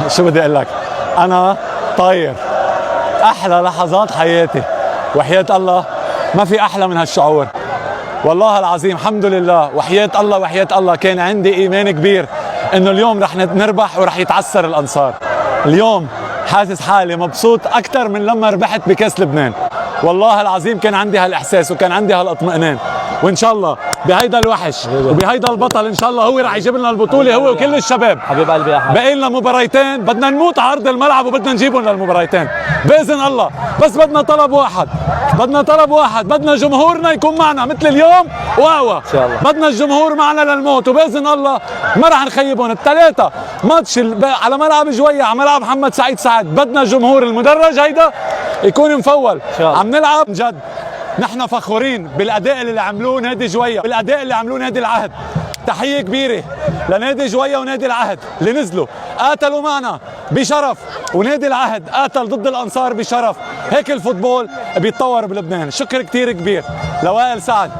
شو بدي اقول لك، انا طاير احلى لحظات حياتي، وحياة الله ما في احلى من هالشعور. والله العظيم الحمد لله، وحياة الله وحياة الله كان عندي ايمان كبير انه اليوم رح نربح ورح يتعثر الانصار. اليوم حاسس حالي مبسوط اكثر من لما ربحت بكاس لبنان. والله العظيم كان عندي هالاحساس وكان عندي هالاطمئنان، وان شاء الله بهيدا الوحش وبهيدا البطل ان شاء الله هو رح يجيب لنا البطوله هو وكل الشباب. حبيب قلبي يا احمد، باقي لنا مباريتين بدنا نموت على ارض الملعب وبدنا نجيبهم للمباريتين باذن الله. بس بدنا طلب واحد، بدنا جمهورنا يكون معنا مثل اليوم واوا ان شاء الله. بدنا الجمهور معنا للموت، وباذن الله ما رح نخيبهم. الثلاثه ماتش على ملعب جوية، على ملعب محمد سعيد سعد، بدنا الجمهور المدرج هيدا يكون مفول. عم نلعب جد، نحن فخورين بالاداء اللي عملوه نادي جوية، بالاداء اللي عملوه نادي العهد. تحيه كبيره لنادي جوية ونادي العهد اللي نزلوا قاتلوا معنا بشرف، ونادي العهد قاتل ضد الانصار بشرف. هيك الفوتبول بيتطور بلبنان. شكر كتير كبير لوائل سعد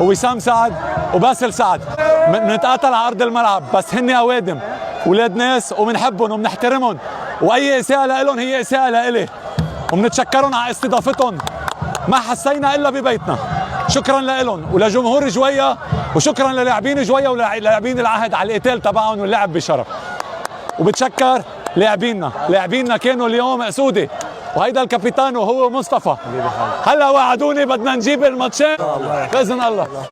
ووسام سعد وباسل سعد. بنتقاتل على ارض الملعب بس هن اوادم ولاد ناس وبنحبهم وبنحترمهم، واي اساءه لهم هي اساءه لإلي، وبنتشكرهم على استضافتهم. ما حسينا الا ببيتنا. شكرا لهم ولجمهور جوية، وشكرا للاعبين جوية ولاعبين العهد على القتال تبعهم واللعب بشرف. وبتشكر لاعبيننا كانوا اليوم اسودي، وهيدا الكابيتان وهو مصطفى. هلا وعدوني بدنا نجيب الماتشين باذن الله.